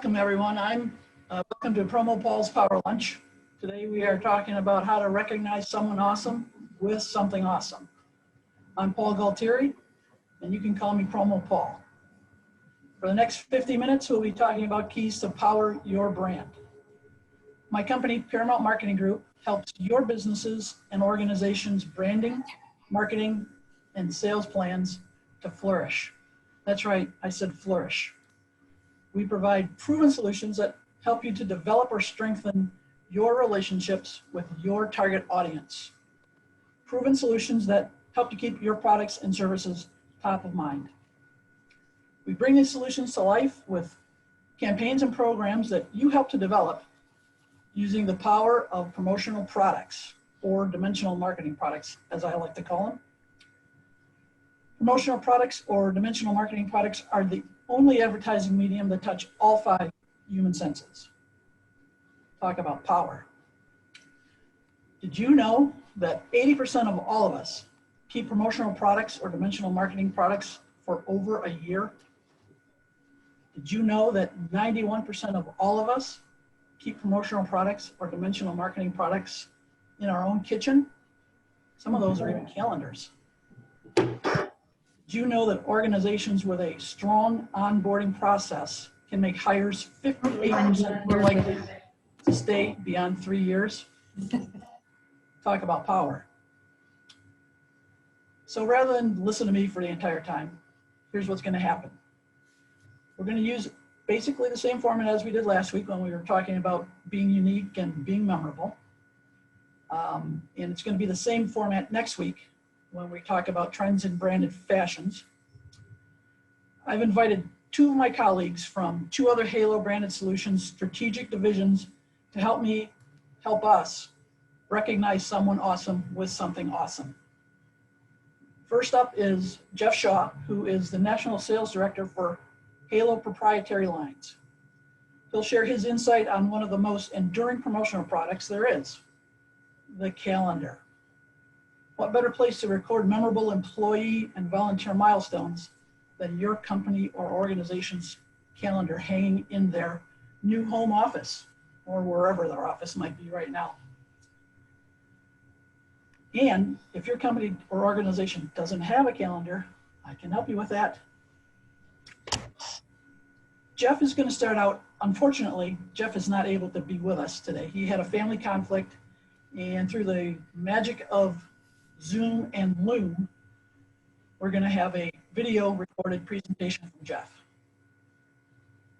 welcome everyone. Welcome to Promo Paul's Power Lunch. Today we are talking about how to recognize someone awesome with something awesome. I'm Paul Galtieri, and you can call me Promo Paul. For the next 50 minutes, we'll be talking about keys to power your brand. My company, Paramount Marketing Group, helps your businesses and organizations' branding, marketing, and sales plans to flourish. That's right, I said flourish. We provide proven solutions that help you to develop or strengthen your relationships with your target audience. Proven solutions that help to keep your products and services top of mind. We bring these solutions to life with campaigns and programs that you help to develop using the power of promotional products, or dimensional marketing products, as I like to call them. Promotional products or dimensional marketing products are the only advertising medium that touch all 5 human senses. Talk about power. Did you know that 80% of all of us keep promotional products or dimensional marketing products for over a year? Did you know that 91% of all of us keep promotional products or dimensional marketing products in our own kitchen? Some of those are even calendars. Do you know that organizations with a strong onboarding process can make hires 58% more likely to stay beyond 3 years? Talk about power. So rather than listen to me for the entire time, here's what's going to happen. We're going to use basically the same format as we did last week when we were talking about being unique and being memorable. And it's going to be the same format next week when we talk about trends in branded fashions. I've invited 2 of my colleagues from 2 other Halo branded solutions strategic divisions to help us recognize someone awesome with something awesome. First up is Jeff Shaw, who is the National Sales Director for Halo proprietary lines. He'll share his insight on one of the most enduring promotional products there is, the calendar. What better place to record memorable employee and volunteer milestones than your company or organization's calendar hanging in their new home office or wherever their office might be right now. And if your company or organization doesn't have a calendar, I can help you with that. Jeff is going to start out. Unfortunately, Jeff is not able to be with us today. He had a family conflict, and through the magic of Zoom and Loom, we're going to have a video recorded presentation from Jeff.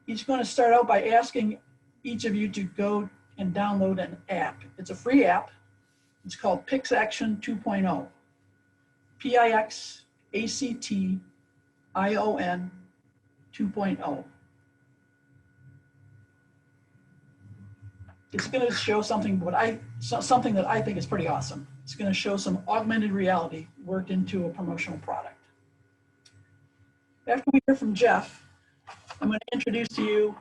He's going to start out by asking each of you to go and download an app. It's a free app. It's called PixAction 2.0. PIXACTION 2.0. It's going to show something that I think is pretty awesome. It's going to show some augmented reality worked into a promotional product. After we hear from Jeff, I'm going to introduce to you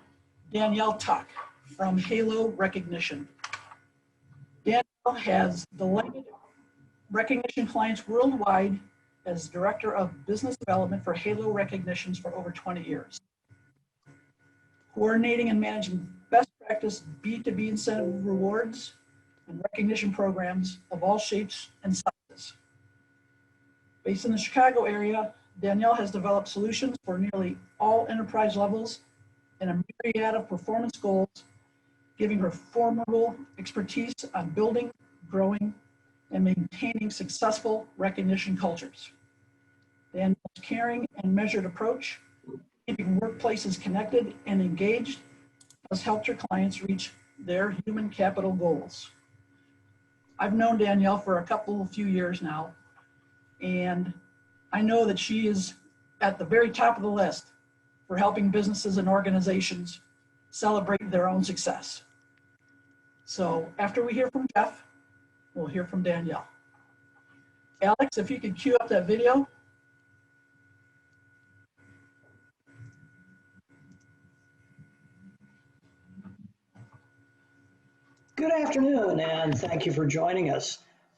Danielle Tuck from Halo Recognition. Danielle has delighted recognition clients worldwide as Director of Business Development for Halo Recognitions for over 20 years. Coordinating and managing best practice B2B incentive rewards and recognition programs of all shapes and sizes. Based in the Chicago area, Danielle has developed solutions for nearly all enterprise levels and a myriad of performance goals, giving her formidable expertise on building, growing, and maintaining successful recognition cultures. Danielle's caring and measured approach, keeping workplaces connected and engaged, has helped her clients reach their human capital goals. I've known Danielle for a few years now, and I know that she is at the very top of the list for helping businesses and organizations celebrate their own success. So after we hear from Jeff, we'll hear from Danielle. Alex, if you could cue up that video. Good afternoon, and thank you for joining us.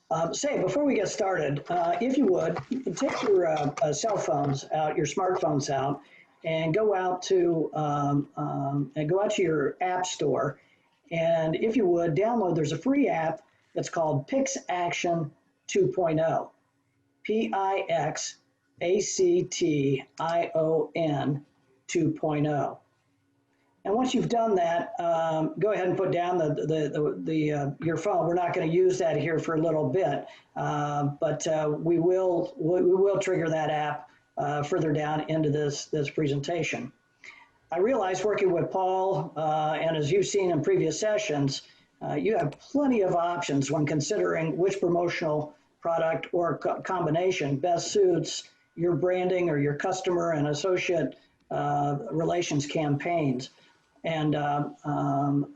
Before we get started, if you would, take your cell phones out, your smartphones out, and go out to your app store, and if you would download. There's a free app that's called Pix Action 2.0. Pixation 2.0. And once you've done that, go ahead and put down your phone. We're not going to use that here for a little bit, but we will trigger that app further down into this presentation. I realize working with Paul, and as you've seen in previous sessions, you have plenty of options when considering which promotional product or combination best suits your branding or your customer and associate relations campaigns. And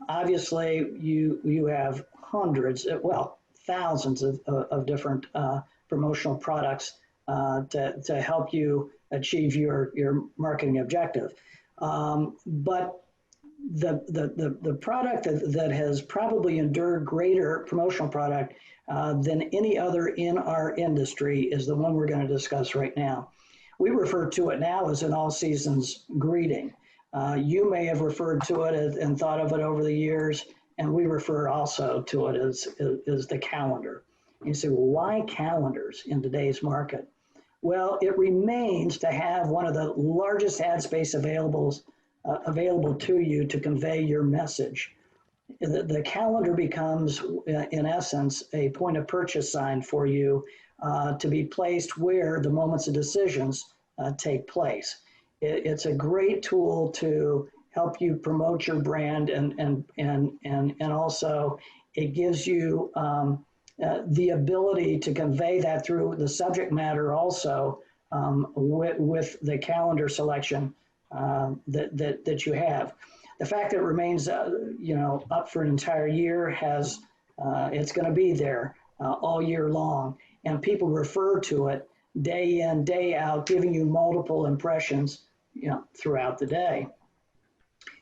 obviously, you have hundreds, well, thousands of different promotional products to help you achieve your marketing objective. But the product that has probably endured greater promotional product than any other in our industry is the one we're going to discuss right now. We refer to it now as an all seasons greeting. You may have referred to it and thought of it over the years, and we refer also to it as the calendar. And you say, well, why calendars in today's market? Well, it remains to have one of the largest ad space available to you to convey your message. The calendar becomes, in essence, a point of purchase sign for you to be placed where the moments of decisions take place. It's a great tool to help you promote your brand, and also it gives you the ability to convey that through the subject matter also with the calendar selection that you have. The fact that it remains up for an entire year has it's going to be there all year long, and people refer to it day in, day out, giving you multiple impressions throughout the day.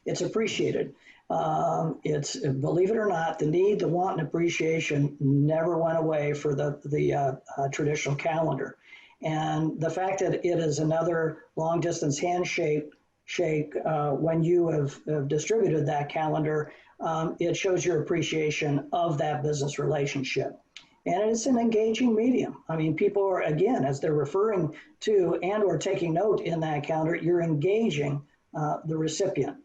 It's appreciated. It's, believe it or not, the need, the want, and appreciation never went away for the traditional calendar. And the fact that it is another long distance handshake when you have distributed that calendar, it shows your appreciation of that business relationship. And it's an engaging medium. I mean, people are, again, as they're referring to and or taking note in that calendar, you're engaging the recipient.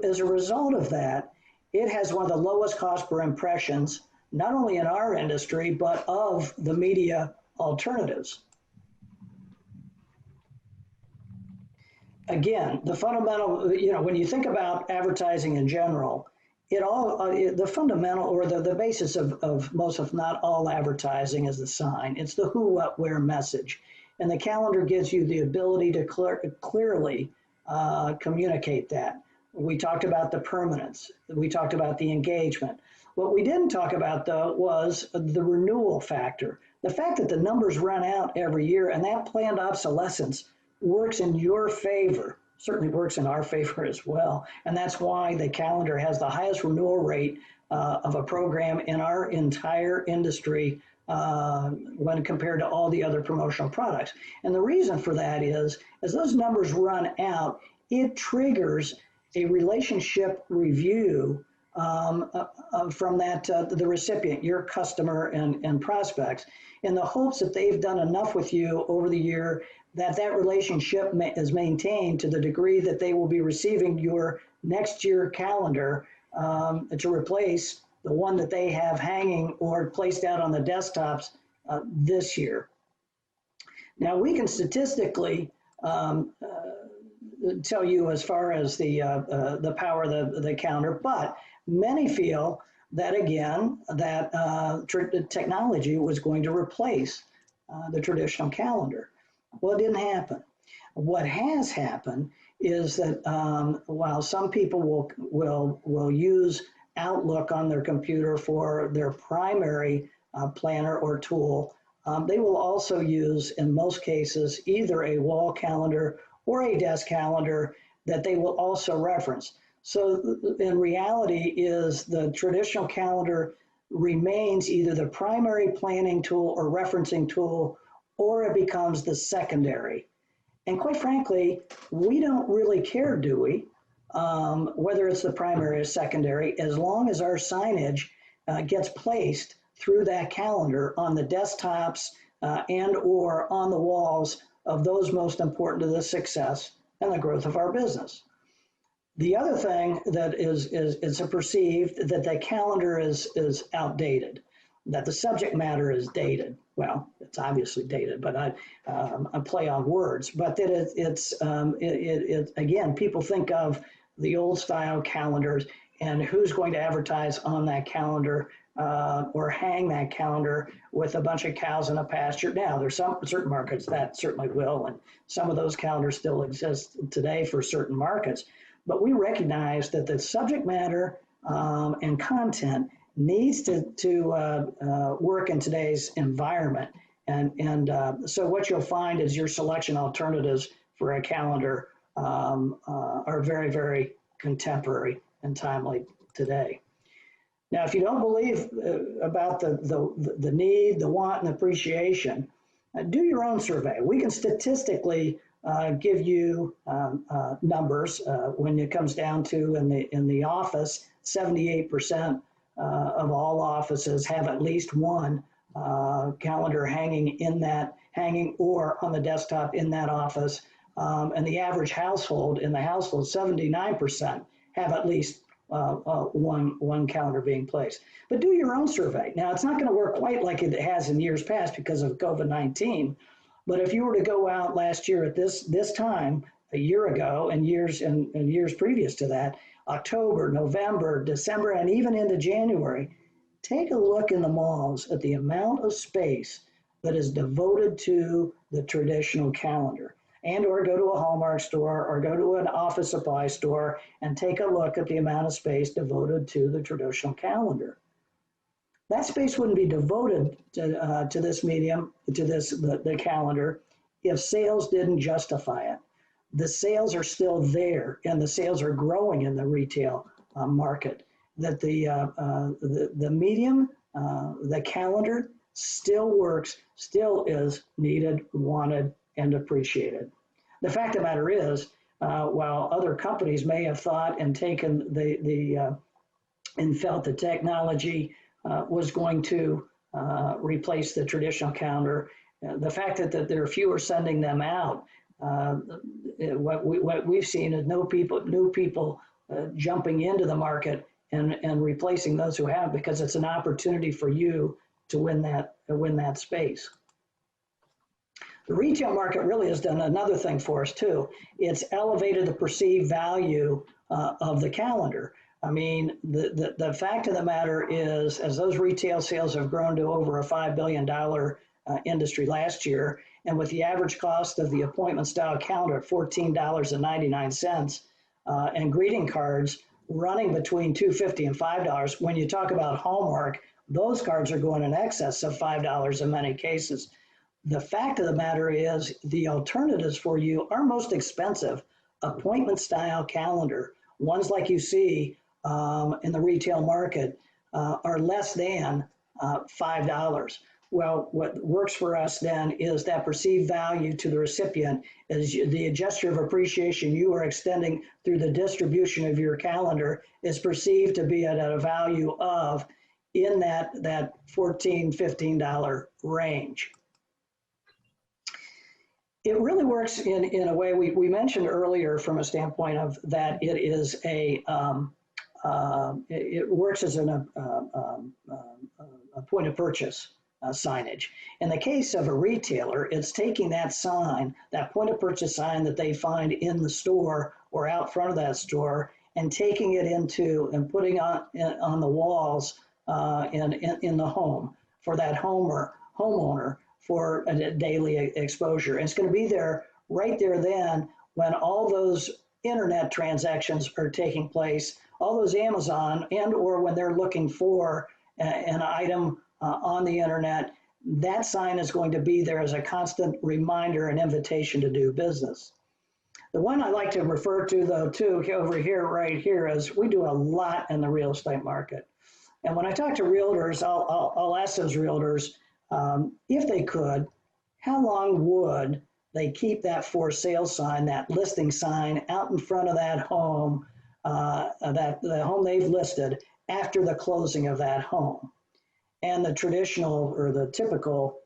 As a result of that, it has one of the lowest cost per impressions, not only in our industry, but of the media alternatives. Again, the fundamental, when you think about advertising in general, the fundamental or the basis of most, if not all, advertising is the sign. It's the who, what, where message. And the calendar gives you the ability to clearly communicate that. We talked about the permanence. We talked about the engagement. What we didn't talk about, though, was the renewal factor. The fact that the numbers run out every year and that planned obsolescence works in your favor, certainly works in our favor as well. And that's why the calendar has the highest renewal rate of a program in our entire industry when compared to all the other promotional products. And the reason for that is, as those numbers run out, it triggers a relationship review from the recipient, your customer and prospects, in the hopes that they've done enough with you over the year that relationship is maintained to the degree that they will be receiving your next year calendar to replace the one that they have hanging or placed out on the desktops this year. Now, we can statistically tell you as far as the power of the calendar, but many feel that, again, that technology was going to replace the traditional calendar. Well, it didn't happen. What has happened is that while some people will use Outlook on their computer for their primary planner or tool, they will also use, in most cases, either a wall calendar or a desk calendar that they will also reference. So in reality is the traditional calendar remains either the primary planning tool or referencing tool, or it becomes the secondary. And quite frankly, we don't really care, do we? Whether it's the primary or secondary, as long as our signage gets placed through that calendar on the desktops and or on the walls of those most important to the success and the growth of our business. The other thing that is perceived that the calendar is outdated, that the subject matter is dated. Well, it's obviously dated, but I play on words. But that it again, people think of the old style calendars and who's going to advertise on that calendar or hang that calendar with a bunch of cows in a pasture. Now, there's some certain markets that certainly will, and some of those calendars still exist today for certain markets. But we recognize that the subject matter and content needs to work in today's environment. And so what you'll find is your selection alternatives for a calendar are very, very contemporary and timely today. Now, if you don't believe about the need, the want, and appreciation, do your own survey. We can statistically give you numbers when it comes down to in the office, 78% of all offices have at least one calendar hanging or on the desktop in that office. And the average household, 79% have at least one calendar being placed. But do your own survey. Now, it's not going to work quite like it has in years past because of COVID-19. But if you were to go out last year at this time, a year ago, and years previous to that, October, November, December, and even into January, take a look in the malls at the amount of space that is devoted to the traditional calendar. And or go to a Hallmark store or go to an office supply store and take a look at the amount of space devoted to the traditional calendar. That space wouldn't be devoted to this medium, to the calendar, if sales didn't justify it. The sales are still there, and the sales are growing in the retail market. That the medium, the calendar, still works, still is needed, wanted, and appreciated. The fact of the matter is, while other companies may have thought and taken and felt the technology was going to replace the traditional calendar, the fact that there are fewer sending them out, what we've seen is new people jumping into the market and replacing those who have, because it's an opportunity for you to win that space. The retail market really has done another thing for us too. It's elevated the perceived value of the calendar. I mean, the fact of the matter is, as those retail sales have grown to over a $5 billion industry last year, and with the average cost of the appointment style calendar at $14.99 and greeting cards running between $2.50 and $5, when you talk about Hallmark, those cards are going in excess of $5 in many cases. The fact of the matter is the alternatives for you are most expensive appointment style calendar, ones like you see in the retail market, are less than $5. Well, what works for us then is that perceived value to the recipient is the gesture of appreciation you are extending through the distribution of your calendar is perceived to be at a value of in that $14, $15 range. It really works in a way we mentioned earlier from a standpoint of that it is it works as a point of purchase signage. In the case of a retailer, it's taking that sign, that point of purchase sign that they find in the store or out front of that store, and taking it into and putting on the walls in the home for that homeowner for a daily exposure. And it's going to be there right there then when all those internet transactions are taking place, all those Amazon and or when they're looking for an item on the internet, that sign is going to be there as a constant reminder and invitation to do business. The one I like to refer to though too over here, right here, is we do a lot in the real estate market. And when I talk to realtors, I'll ask those realtors, if they could, how long would they keep that for sale sign, that listing sign out in front of that home, that the home they've listed after the closing of that home. And the traditional or the typical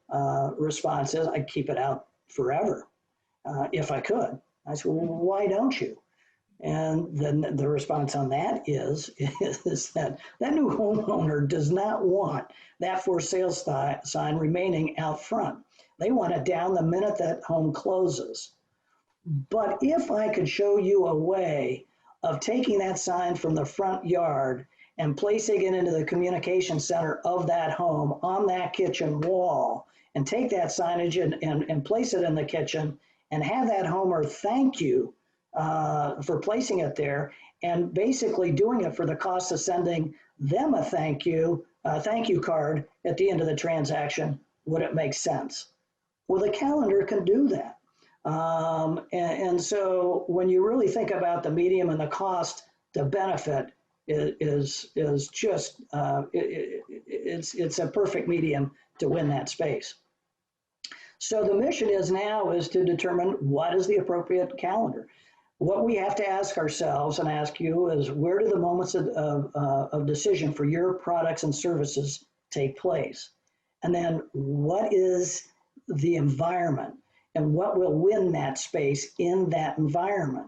response is, I'd keep it out forever if I could. I said, well, why don't you? And then the response on that is that new homeowner does not want that for sale sign remaining out front. They want it down the minute that home closes. But if I could show you a way of taking that sign from the front yard and placing it into the communication center of that home on that kitchen wall, and take that signage and place it in the kitchen and have that homeowner thank you for placing it there, and basically doing it for the cost of sending them a thank you card at the end of the transaction, would it make sense? Well, the calendar can do that. And so when you really think about the medium and the cost, the benefit is just, it's a perfect medium to win that space. So the mission is to determine what is the appropriate calendar. What we have to ask ourselves and ask you is, where do the moments of decision for your products and services take place? And then what is the environment and what will win that space in that environment?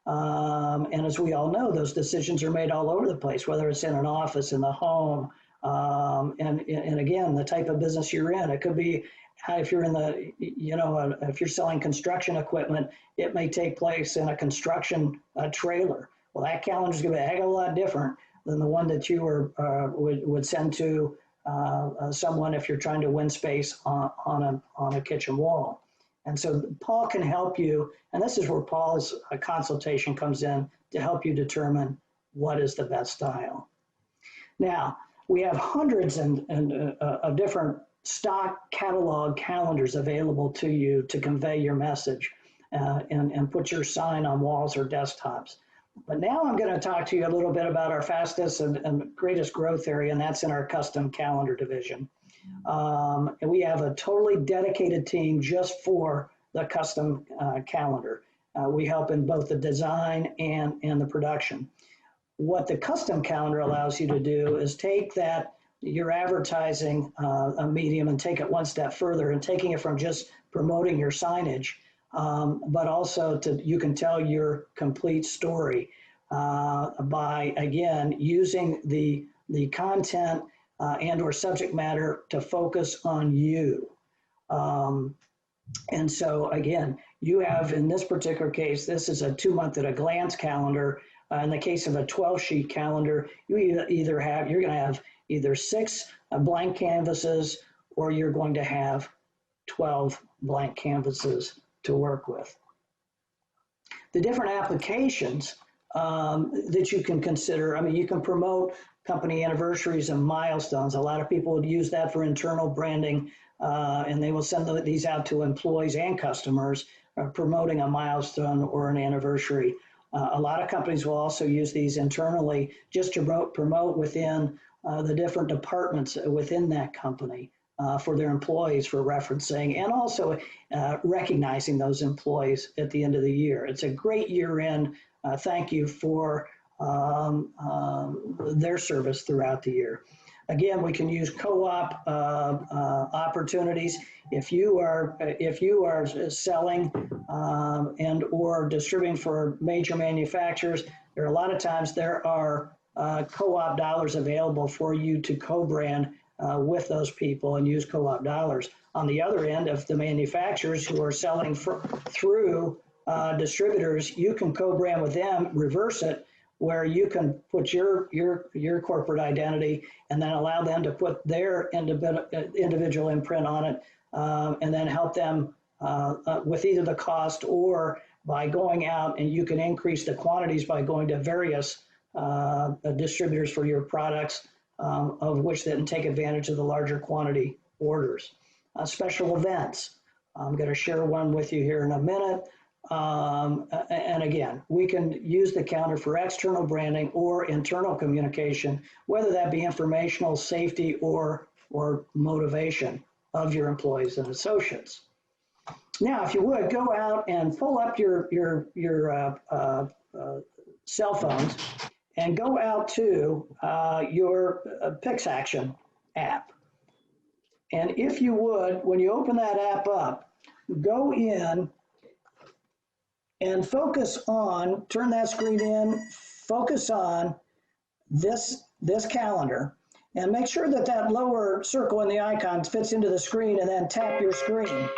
And as we all know, those decisions are made all over the place, whether it's in an office, in the home, and again, the type of business you're in. It could be if you're in the, if you're selling construction equipment, it may take place in a construction trailer. Well, that calendar is going to be a heck of a lot different than the one that you would send to someone if you're trying to win space on a kitchen wall. And so Paul can help you, and this is where Paul's consultation comes in to help you determine what is the best style. Now, we have hundreds of different stock catalog calendars available to you to convey your message and put your sign on walls or desktops. But now I'm going to talk to you a little bit about our fastest and greatest growth area, and that's in our custom calendar division. And we have a totally dedicated team just for the custom calendar. We help in both the design and the production. What the custom calendar allows you to do is take your advertising medium and take it one step further, and taking it from just promoting your signage, but also you can tell your complete story by, again, using the content and or subject matter to focus on you. And so again, you have, in this particular case, this is a 2-month at a glance calendar. In the case of a 12-sheet calendar, you're going to have either 6 blank canvases, or you're going to have 12 blank canvases to work with. The different applications that you can consider, I mean, you can promote company anniversaries and milestones. A lot of people would use that for internal branding, and they will send these out to employees and customers, promoting a milestone or an anniversary. A lot of companies will also use these internally just to promote within the different departments within that company for their employees, for referencing, and also recognizing those employees at the end of the year. It's a great year-end thank you for their service throughout the year. Again, we can use co-op opportunities. If you are selling and or distributing for major manufacturers, there are a lot of times there are co-op dollars available for you to co-brand with those people and use co-op dollars. On the other end, of the manufacturers who are selling through distributors, you can co-brand with them, reverse it, where you can put your corporate identity and then allow them to put their individual imprint on it, and then help them with either the cost or by going out, and you can increase the quantities by going to various distributors for your products, of which then take advantage of the larger quantity orders. Special events. I'm going to share one with you here in a minute. And again, we can use the calendar for external branding or internal communication, whether that be informational, safety, or motivation of your employees and associates. Now, if you would, go out and pull up your cell phones and go out to your Pix Action app. And if you would, when you open that app up, go in and focus on, turn that screen in, focus on this calendar, and make sure that that lower circle in the icon fits into the screen, and then tap your screen.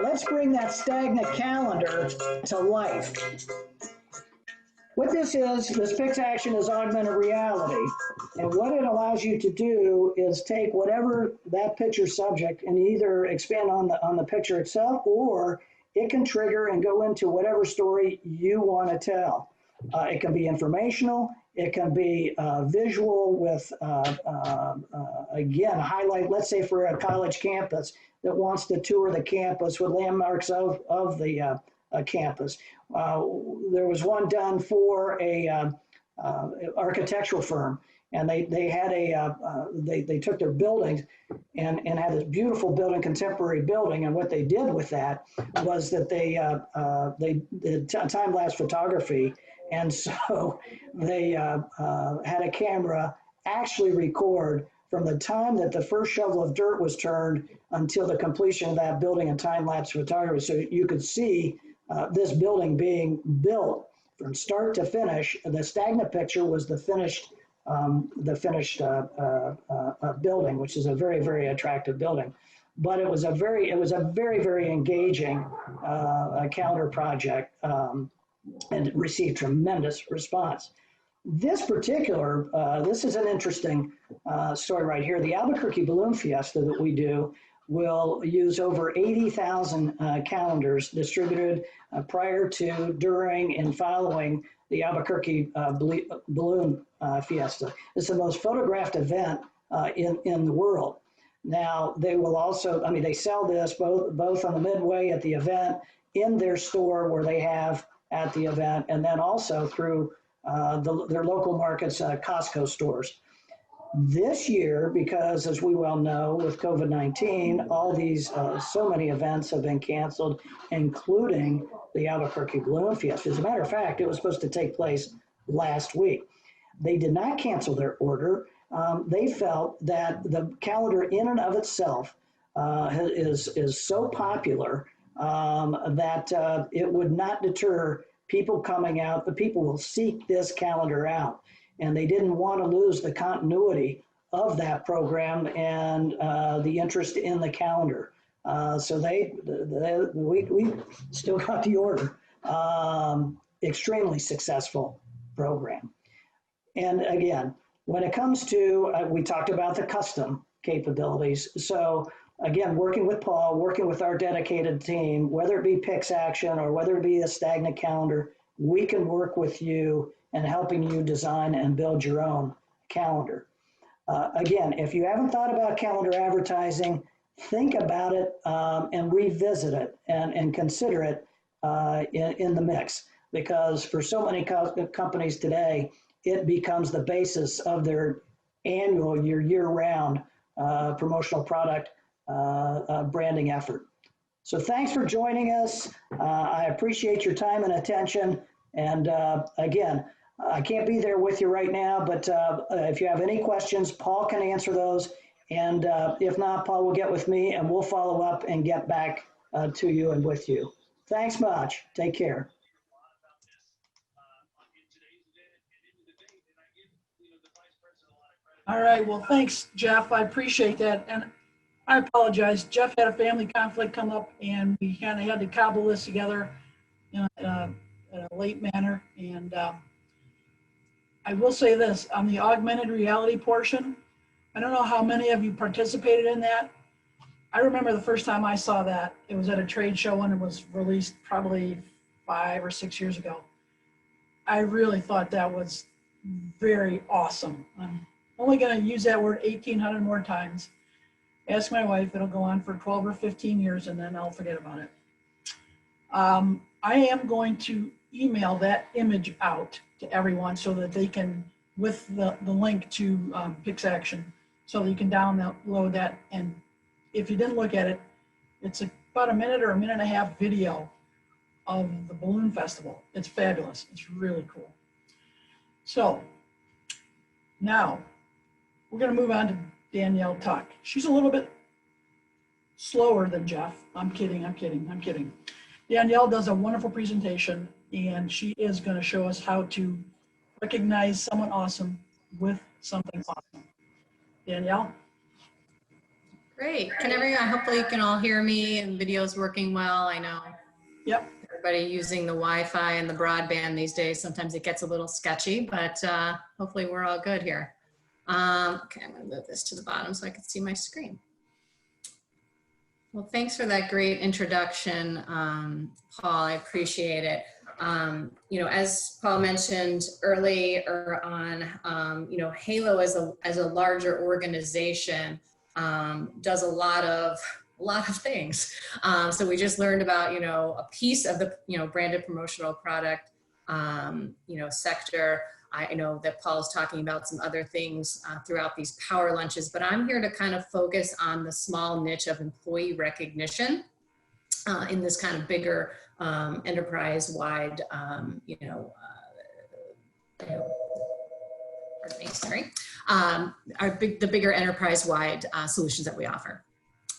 Let's bring that stagnant calendar to life. What this Pix Action is augmented reality. And what it allows you to do is take whatever that picture subject and either expand on the picture itself, or it can trigger and go into whatever story you want to tell. It can be informational, it can be visual with, again, highlight, let's say for a college campus that wants to tour the campus with landmarks of the campus. There was one done for a architectural firm, and they had they took their buildings and had this beautiful building, contemporary building, and what they did with that was that they did time-lapse photography, and so they had a camera actually record from the time that the first shovel of dirt was turned until the completion of that building in time-lapse photography. So you could see this building being built from start to finish. The stagnant picture was the finished building, which is a very, very attractive building. But it was a very, very engaging calendar project, and it received tremendous response. This particular, this is an interesting story right here. The Albuquerque Balloon Fiesta that we do will use over 80,000 calendars distributed prior to, during, and following the Albuquerque Balloon Fiesta. It's the most photographed event in the world. Now, they will also, I mean, they sell this both on the midway at the event, in their store where they have at the event, and then also through their local markets, Costco stores. This year, because as we well know, with COVID-19, all these, so many events have been canceled, including the Albuquerque Balloon Fiesta. As a matter of fact, it was supposed to take place last week. They did not cancel their order. They felt that the calendar in and of itself is so popular that it would not deter people coming out. The people will seek this calendar out, and they didn't want to lose the continuity of that program and the interest in the calendar. So we still got the order. Extremely successful program. And again, when it comes to, we talked about the custom capabilities. So again, working with Paul, working with our dedicated team, whether it be Pix Action or whether it be a stagnant calendar, we can work with you and helping you design and build your own calendar. Again, if you haven't thought about calendar advertising, think about it and revisit it and consider it in the mix, because for so many companies today, it becomes the basis of their annual, year-round promotional product branding effort. So thanks for joining us. I appreciate your time and attention. And again, I can't be there with you right now, but if you have any questions, Paul can answer those. And if not, Paul will get with me and we'll follow up and get back to you and with you. Thanks much. Take care. All right, well, thanks, Jeff. I appreciate that. And I apologize. Jeff had a family conflict come up, and we kind of had to cobble this together in a late manner. And I will say this, on the augmented reality portion, I don't know how many of you participated in that. I remember the first time I saw that, it was at a trade show when it was released probably 5 or 6 years ago. I really thought that was very awesome. I'm only going to use that word 1,800 more times. Ask my wife, it'll go on for 12 or 15 years and then I'll forget about it. I am going to email that image out to everyone so that they can, with the link to Pix Action, so that you can download that. And if you didn't look at it, it's about a minute or a minute and a half video of the balloon festival. It's fabulous. It's really cool. So now we're going to move on to Danielle Tuck. She's a little bit slower than Jeff. I'm kidding. Danielle does a wonderful presentation, and she is going to show us how to recognize someone awesome with something awesome. Danielle? Great. Can everyone, hopefully you can all hear me and video's working well. I know Yep. everybody using the Wi-Fi and the broadband these days, sometimes it gets a little sketchy, but hopefully we're all good here. Okay, I'm gonna move this to the bottom so I can see my screen. Well, thanks for that great introduction, Paul. I appreciate it. You know, as Paul mentioned earlier on, you know, Halo as a larger organization does a lot of things. So we just learned about, you know, a piece of the, you know, branded promotional product, you know, sector. I know that Paul is talking about some other things throughout these power lunches, but I'm here to kind of focus on the small niche of employee recognition in this kind of bigger enterprise-wide, you know, pardon me, sorry, the bigger enterprise-wide solutions that we offer.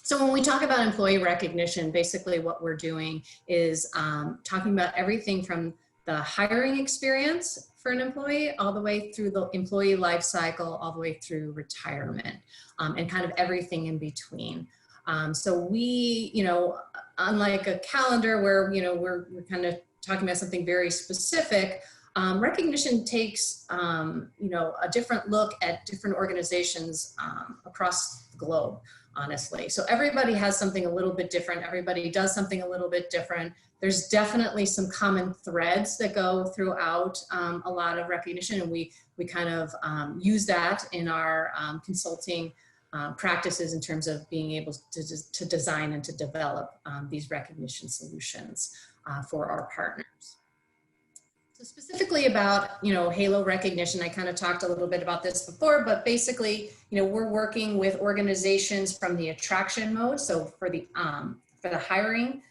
So when we talk about employee recognition, basically what we're doing is talking about everything from the hiring experience for an employee all the way through the employee life cycle, all the way through retirement, and kind of everything in between. So we, you know, unlike a calendar where, you know, we're kind of talking about something very specific, recognition takes, you know, a different look at different organizations across the globe, honestly. So everybody has something a little bit different. Everybody does something a little bit different. There's definitely some common threads that go throughout a lot of recognition, and we kind of use that in our consulting practices in terms of being able to design and to develop these recognition solutions for our partners. So specifically about, you know, Halo recognition, I kind of talked a little bit about this before, but basically, you know, we're working with organizations from the attraction mode. So for the hiring,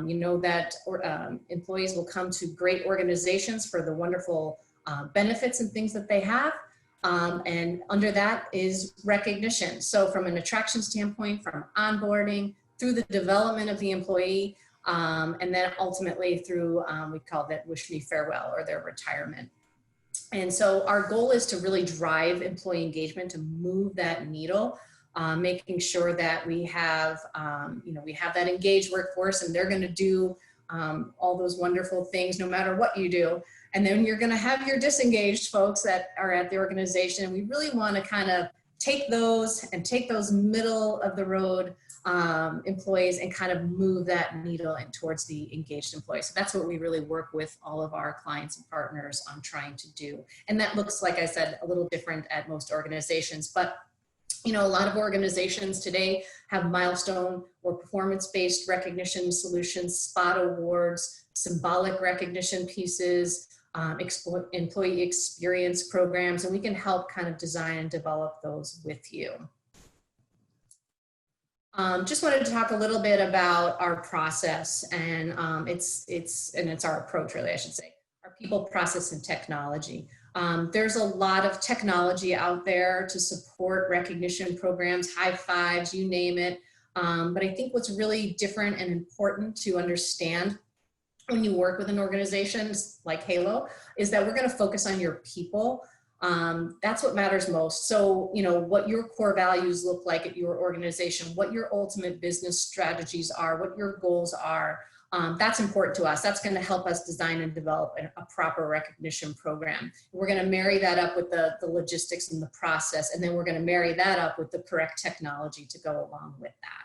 you know that employees will come to great organizations for the wonderful benefits and things that they have. And under that is recognition. So from an attraction standpoint, from onboarding through the development of the employee, and then ultimately through, we call that wish me farewell or their retirement. And so our goal is to really drive employee engagement, to move that needle, making sure that we have, you know, we have that engaged workforce, and they're going to do all those wonderful things no matter what you do. And then you're going to have your disengaged folks that are at the organization. We really want to kind of take those middle of the road employees and kind of move that needle in towards the engaged employees. So that's what we really work with all of our clients and partners on trying to do. And that looks, like I said, a little different at most organizations, but you know, a lot of organizations today have milestone or performance-based recognition solutions, spot awards, symbolic recognition pieces, employee experience programs, and we can help kind of design and develop those with you. Just wanted to talk a little bit about our process, and it's our approach, really, I should say, our people, process, and technology. There's a lot of technology out there to support recognition programs, high fives, you name it. But I think what's really different and important to understand when you work with an organization like Halo is that we're going to focus on your people. That's what matters most. So, you know, what your core values look like at your organization, what your ultimate business strategies are, what your goals are. That's important to us. That's going to help us design and develop a proper recognition program. We're going to marry that up with the logistics and the process, and then we're going to marry that up with the correct technology to go along with that.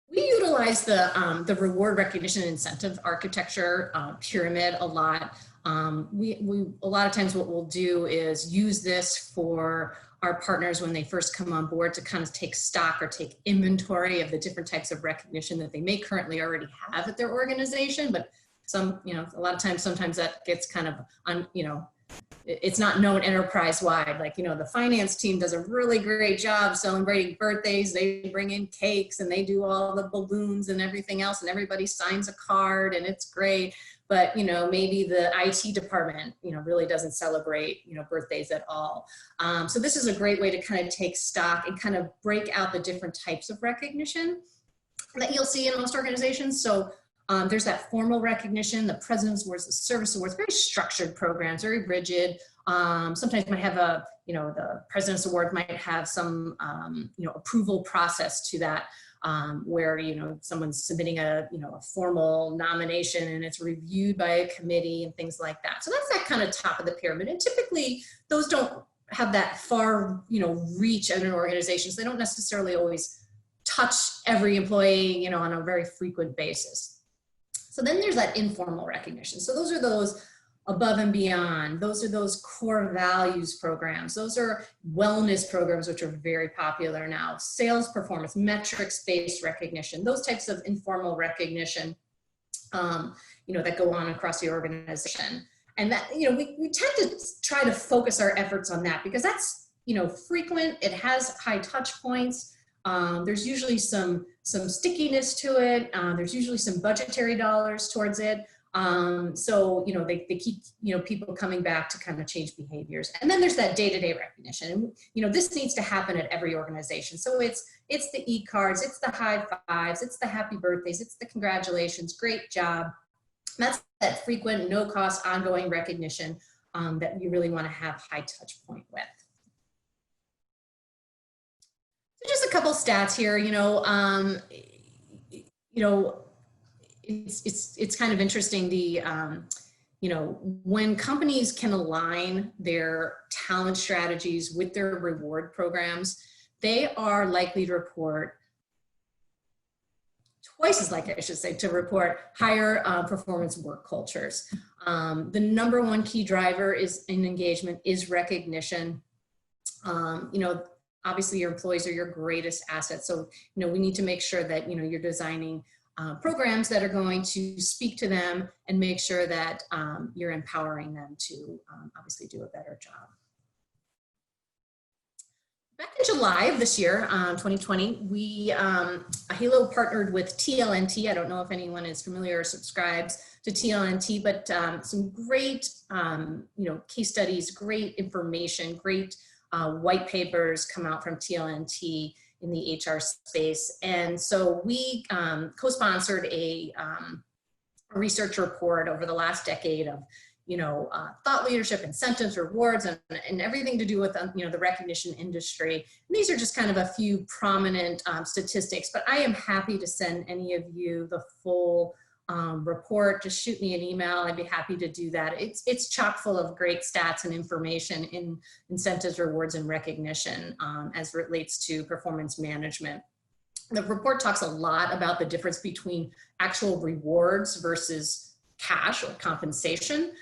We utilize the reward recognition incentive architecture pyramid a lot. A lot of times what we'll do is use this for our partners when they first come on board to kind of take stock or take inventory of the different types of recognition that they may currently already have at their organization. But some, you know, a lot of times, sometimes that gets kind of, it's not known enterprise-wide. Like, the finance team does a really great job celebrating birthdays. They bring in cakes and they do all the balloons and everything else, and everybody signs a card and it's great. But, maybe the IT department, really doesn't celebrate, birthdays at all. So this is a great way to kind of take stock and kind of break out the different types of recognition that you'll see in most organizations. So there's that formal recognition, the President's Awards, the Service Awards, very structured programs, very rigid. Sometimes might have the President's Award might have some, approval process to that, where, someone's submitting a formal nomination and it's reviewed by a committee and things like that. So that's that kind of top of the pyramid. And typically those don't have that far, reach in an organization. So they don't necessarily always touch every employee, on a very frequent basis. So then there's that informal recognition. So those are those above and beyond. Those are those core values programs. Those are wellness programs, which are very popular now. Sales performance, metrics-based recognition, those types of informal recognition, that go on across the organization. And that, we tend to try to focus our efforts on that because that's, frequent. It has high touch points. There's usually some stickiness to it. There's usually some budgetary dollars towards it. So, they keep, people coming back to kind of change behaviors. And then there's that day-to-day recognition. And, this needs to happen at every organization. So it's the e-cards, it's the high fives, it's the happy birthdays, it's the congratulations, great job. That's that frequent, no-cost, ongoing recognition that you really want to have high touch point with. Just a couple stats here, it's kind of interesting. When companies can align their talent strategies with their reward programs, they are likely to report twice as likely, I should say, to report higher performance work cultures. The #1 key driver in engagement is recognition. Obviously your employees are your greatest asset. So, we need to make sure that, you're designing programs that are going to speak to them and make sure that you're empowering them to obviously do a better job. Back in July of this year, 2020, we, Halo partnered with TLNT. I don't know if anyone is familiar or subscribes to TLNT, but some great, case studies, great information, great white papers come out from TLNT in the HR space. And so we co-sponsored a research report over the last decade of, thought leadership, incentives, rewards, and everything to do with, the recognition industry. And these are just kind of a few prominent statistics, but I am happy to send any of you the full report. Just shoot me an email. I'd be happy to do that. It's chock full of great stats and information in incentives, rewards, and recognition as it relates to performance management. The report talks a lot about the difference between actual rewards versus cash or compensation.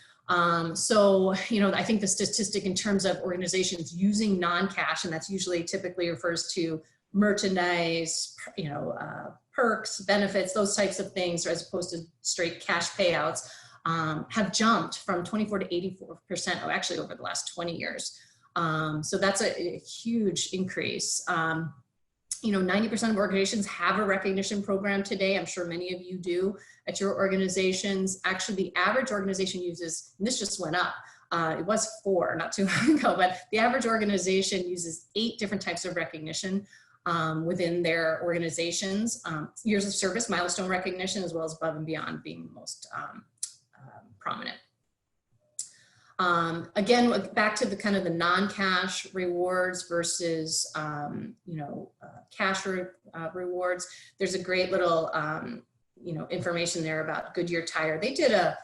So, I think the statistic in terms of organizations using non-cash, and that's usually typically refers to merchandise, perks, benefits, those types of things, as opposed to straight cash payouts, have jumped from 24 to 84%, actually over the last 20 years. So that's a huge increase. 90% of organizations have a recognition program today. I'm sure many of you do at your organizations. Actually, the average organization uses, and this just went up, it was 4 not too long ago, but the average organization uses 8 different types of recognition within their organizations. Years of service, milestone recognition, as well as above and beyond being the most prominent. Again, back to the kind of the non-cash rewards versus, cash rewards. There's a great little, information there about Goodyear Tire. They did a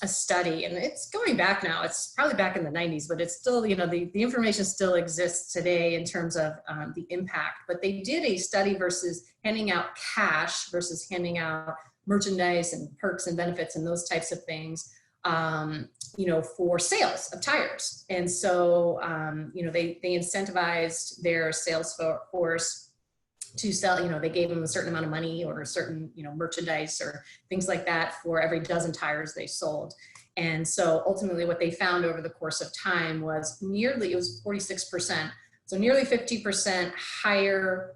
study, and it's going back now. It's probably back in the 90s, but it's still, the information still exists today in terms of the impact. But they did a study versus handing out cash versus handing out merchandise and perks and benefits and those types of things, for sales of tires. And so, they incentivized their sales force to sell, they gave them a certain amount of money or a certain, merchandise or things like that for every dozen tires they sold. And so ultimately what they found over the course of time was it was 46%. So nearly 50% higher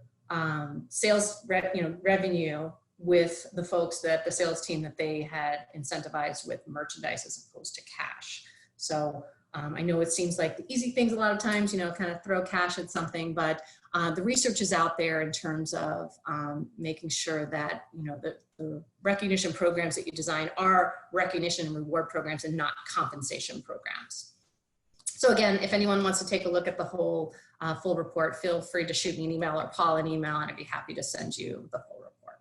sales revenue with the folks the sales team that they had incentivized with merchandise as opposed to cash. So I know it seems like the easy things a lot of times, kind of throw cash at something, but the research is out there in terms of making sure that, the recognition programs that you design are recognition and reward programs and not compensation programs. So again, if anyone wants to take a look at the whole full report, feel free to shoot me an email or Paul an email, and I'd be happy to send you the full report.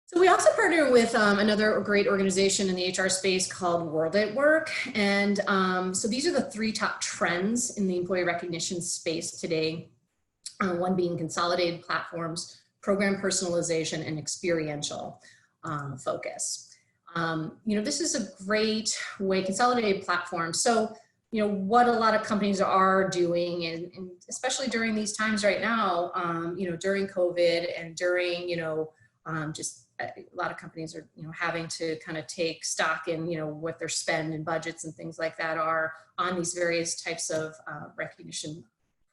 So we also partner with another great organization in the HR space called World at Work. And so these are the 3 top trends in the employee recognition space today. One being consolidated platforms, program personalization, and experiential focus. This is a great way, consolidated platforms. So, what a lot of companies are doing, and especially during these times right now, during COVID and during, just a lot of companies are, having to kind of take stock in, what their spend and budgets and things like that are on these various types of recognition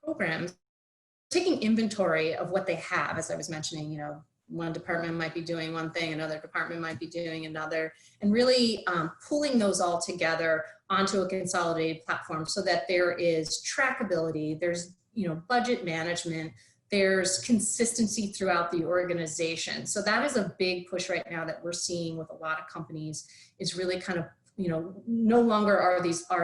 programs. Taking inventory of what they have, as I was mentioning, one department might be doing one thing, another department might be doing another, and really pulling those all together onto a consolidated platform so that there is trackability, there's, budget management, there's consistency throughout the organization. So that is a big push right now that we're seeing with a lot of companies, is really kind of, no longer are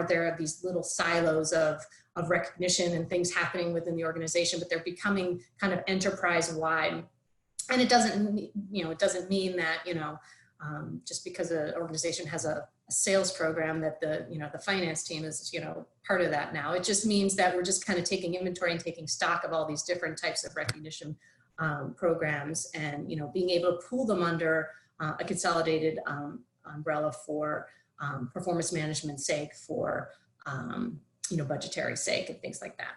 there these little silos of recognition and things happening within the organization, but they're becoming kind of enterprise-wide. And it doesn't mean that, just because an organization has a sales program that the finance team is, part of that now. It just means that we're just kind of taking inventory and taking stock of all these different types of recognition programs, and, being able to pool them under a consolidated umbrella for performance management sake, for, budgetary sake and things like that.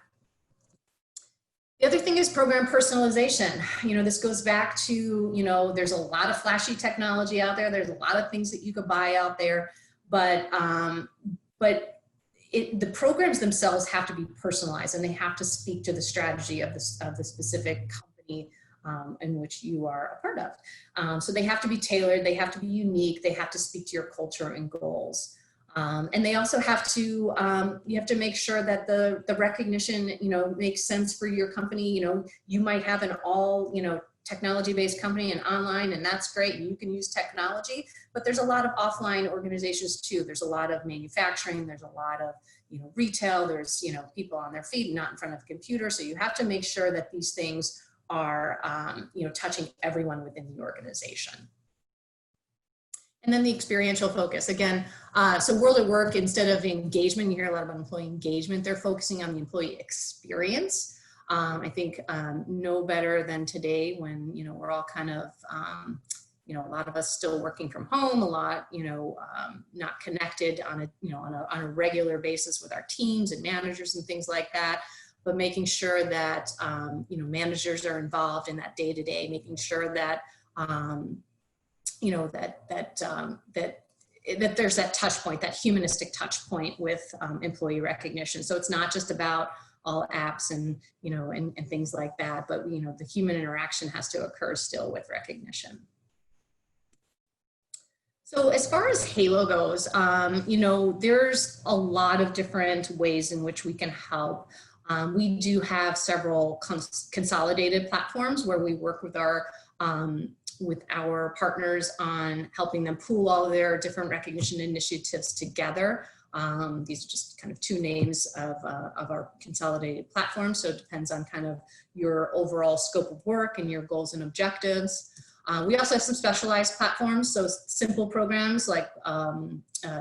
The other thing is program personalization. This goes back to, there's a lot of flashy technology out there. There's a lot of things that you could buy out there, but the programs themselves have to be personalized, and they have to speak to the strategy of the specific company in which you are a part of. So they have to be tailored, they have to be unique, they have to speak to your culture and goals. And they also have to, you have to make sure that the recognition, makes sense for your company. You might have an all, technology-based company and online, and that's great. You can use technology, but there's a lot of offline organizations too. There's a lot of manufacturing. There's a lot of, retail. There's, people on their feet, not in front of a computer. So you have to make sure that these things are, touching everyone within the organization. And then the experiential focus. Again, so World at Work, instead of engagement, you hear a lot about employee engagement, they're focusing on the employee experience. I think no better than today when, we're all kind of, a lot of us still working from home, a lot, not connected on a regular basis with our teams and managers and things like that. But making sure that, managers are involved in that day-to-day, making sure that, that there's that touch point, that humanistic touch point with employee recognition. So it's not just about all apps and, and things like that, but, the human interaction has to occur still with recognition. So as far as Halo goes, there's a lot of different ways in which we can help. We do have several consolidated platforms where we work with our partners on helping them pool all of their different recognition initiatives together. These are just kind of 2 names of our consolidated platform. So it depends on kind of your overall scope of work and your goals and objectives. We also have some specialized platforms. So simple programs like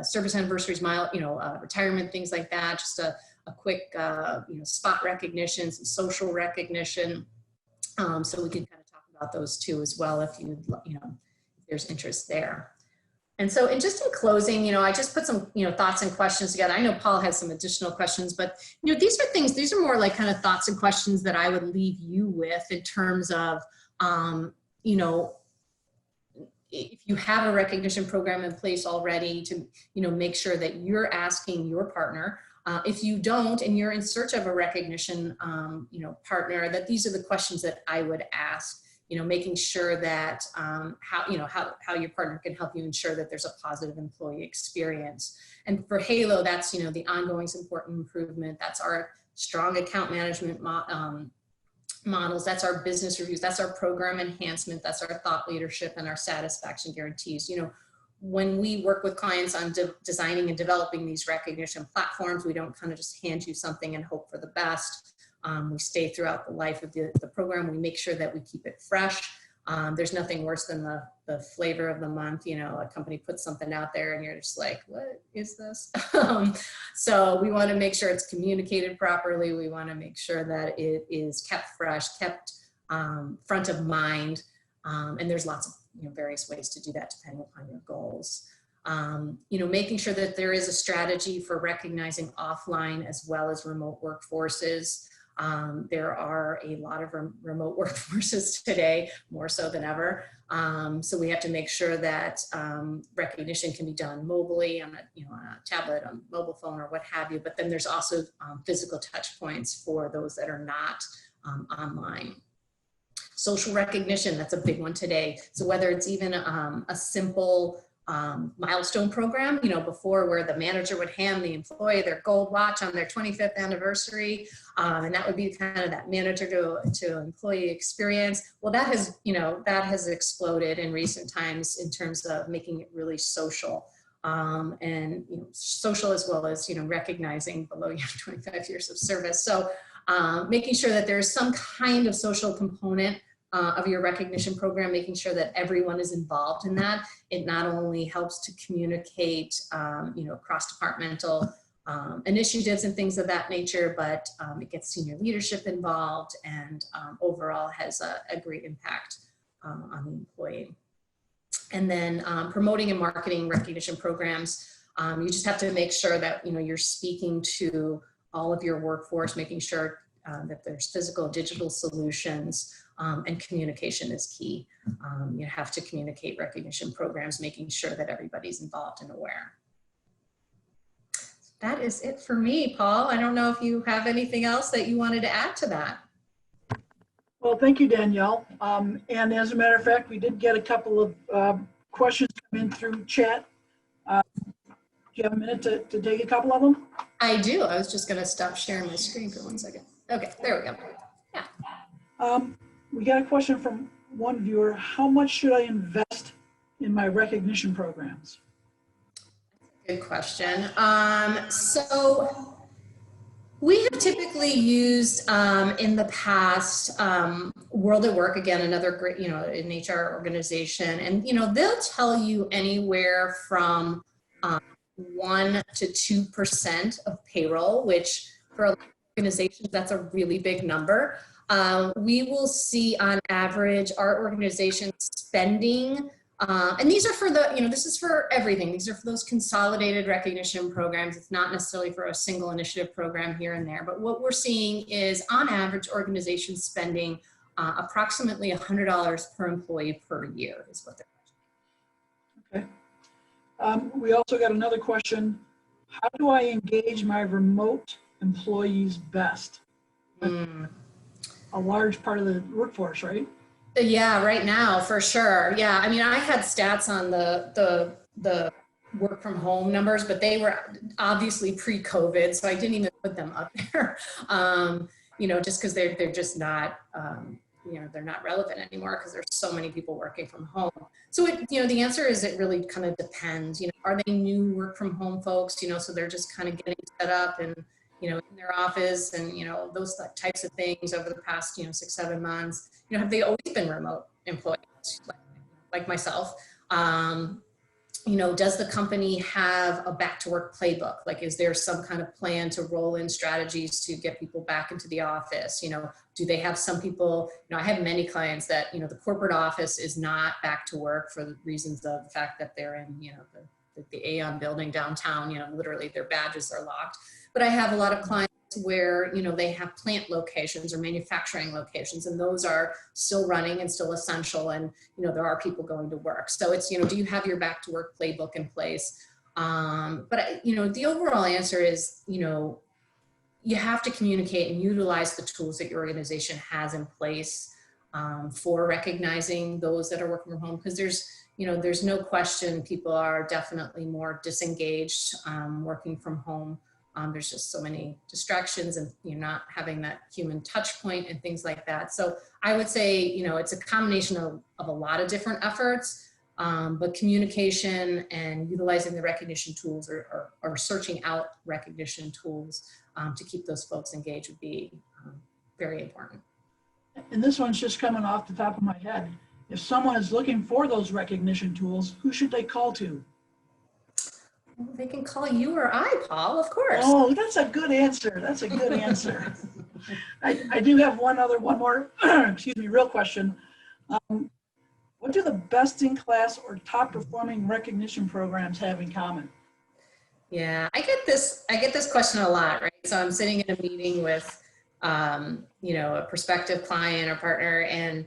service anniversaries, retirement, things like that. Just a quick, spot recognition, some social recognition. So we can kind of talk about those too as well if if there's interest there. And so, and just in closing, I just put some, thoughts and questions together. I know Paul has some additional questions, but, these are more like kind of thoughts and questions that I would leave you with in terms of, if you have a recognition program in place already to, make sure that you're asking your partner. If you don't, and you're in search of a recognition, partner, that these are the questions that I would ask. Making sure that how your partner can help you ensure that there's a positive employee experience. And for Halo, that's, the ongoing support and improvement. That's our strong account management models. That's our business reviews. That's our program enhancement. That's our thought leadership and our satisfaction guarantees. When we work with clients on designing and developing these recognition platforms, we don't kind of just hand you something and hope for the best. We stay throughout the life of the program. We make sure that we keep it fresh. There's nothing worse than the flavor of the month. A company puts something out there and you're just like, what is this? So we want to make sure it's communicated properly. We want to make sure that it is kept fresh, kept front of mind. And there's lots of various ways to do that depending upon your goals. Making sure that there is a strategy for recognizing offline as well as remote workforces. There are a lot of remote workforces today, more so than ever. So we have to make sure that recognition can be done mobilely on a tablet, on a mobile phone, or what have you. But then there's also physical touch points for those that are not online. Social recognition, that's a big one today. So whether it's even a simple milestone program, before, where the manager would hand the employee their gold watch on their 25th anniversary, and that would be kind of that manager to employee experience. Well, that has exploded in recent times in terms of making it really social, and social as well as recognizing below your 25 years of service. So making sure that there's some kind of social component of your recognition program, making sure that everyone is involved in that. It not only helps to communicate, cross-departmental initiatives and things of that nature, but it gets senior leadership involved, and overall has a great impact on the employee. And then promoting and marketing recognition programs. You just have to make sure that you're speaking to all of your workforce, making sure that there's physical, digital solutions, and communication is key. You have to communicate recognition programs, making sure that everybody's involved and aware. That is it for me, Paul. I don't know if you have anything else that you wanted to add to that. Well, thank you, Danielle. And as a matter of fact, we did get a couple of questions come in through chat. Do you have a minute to take a couple of them? I do. I was just going to stop sharing my screen for 1 second. Okay, there we go. Yeah. We got a question from one viewer. How much should I invest in my recognition programs? Good question. So we have typically used in the past World at Work, again, another great, an HR organization, and they'll tell you anywhere from 1 to 2% of payroll, which for organizations, that's a really big number. We will see on average our organization spending, and these are for this is for everything. These are for those consolidated recognition programs. It's not necessarily for a single initiative program here and there, but what we're seeing is on average organizations spending approximately $100 per employee per year is what they're. Okay. We also got another question. How do I engage my remote employees best? A large part of the workforce, right? Yeah, right now, for sure. Yeah, I mean, I had stats on the work from home numbers, but they were obviously pre-COVID, so I didn't even put them up there, just because they're just not, they're not relevant anymore because there's so many people working from home. So, the answer is it really kind of depends. Are they new work from home folks, so they're just kind of getting set up and, in their office and, those types of things over the past, 6-7 months, have they always been remote employees like myself? does the company have a back to work playbook? Like, is there some kind of plan to roll in strategies to get people back into the office? Do they have some people, I have many clients that, the corporate office is not back to work for the reasons of the fact that they're in, the Aon building downtown, literally their badges are locked. But I have a lot of clients where, they have plant locations or manufacturing locations, and those are still running and still essential. And, there are people going to work. So it's, do you have your back to work playbook in place? But the overall answer is, you have to communicate and utilize the tools that your organization has in place for recognizing those that are working from home. Because there's no question people are definitely more disengaged working from home. There's just so many distractions and you're not having that human touch point and things like that. So I would say, it's a combination of a lot of different efforts, but communication and utilizing the recognition tools or searching out recognition tools to keep those folks engaged would be very important. And this one's just coming off the top of my head. If someone is looking for those recognition tools, who should they call to? They can call you or I, Paul, of course. Oh, that's a good answer. That's a good answer. I do have one more, excuse me, real question. What do the best in class or top performing recognition programs have in common? Yeah, I get this question a lot, right? So I'm sitting in a meeting with, a prospective client or partner, and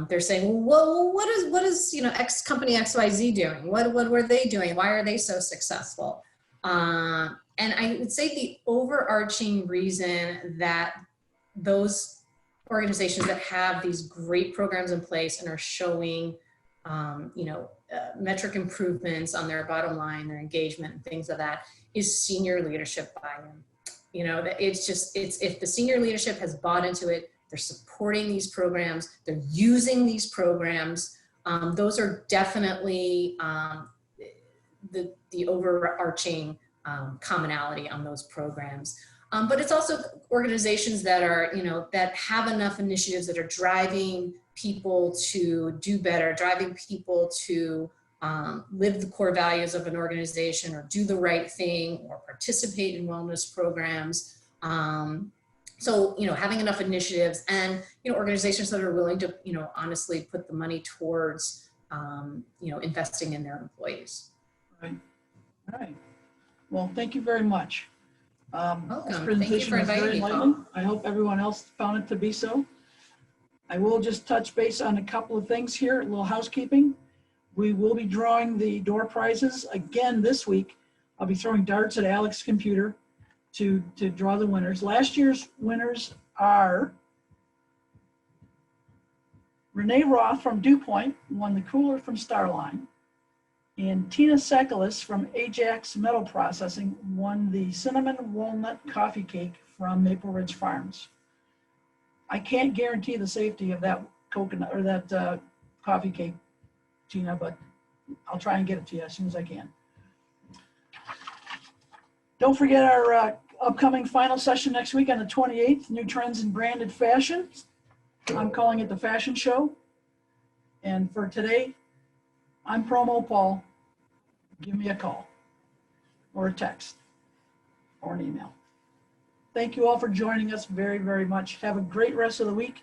they're saying, well, what is X company XYZ doing? What were they doing? Why are they so successful? And I would say the overarching reason that those organizations that have these great programs in place and are showing, metric improvements on their bottom line, their engagement and things of that is senior leadership buy-in. It's if the senior leadership has bought into it, they're supporting these programs, they're using these programs. Those are definitely the overarching commonality on those programs. But it's also organizations that are, that have enough initiatives that are driving people to do better, driving people to live the core values of an organization or do the right thing or participate in wellness programs. So, having enough initiatives and, organizations that are willing to, honestly put the money towards, investing in their employees. Right. All right. Well, thank you very much. Welcome. This presentation was very enlightening. I hope everyone else found it to be so. I will just touch base on a couple of things here, a little housekeeping. We will be drawing the door prizes again this week. I'll be throwing darts at Alex's computer to draw the winners. Last year's winners are Renee Roth from Dew Point, won the cooler from Starline, and Tina Sekalis from Ajax Metal Processing won the cinnamon walnut coffee cake from Maple Ridge Farms. I can't guarantee the safety of that coconut or that coffee cake, Tina, but I'll try and get it to you as soon as I can. Don't forget our upcoming final session next week on the 28th, New Trends in Branded Fashion. I'm calling it the Fashion Show. And for today, I'm Promo Paul. Give me a call or a text or an email. Thank you all for joining us very, very much. Have a great rest of the week.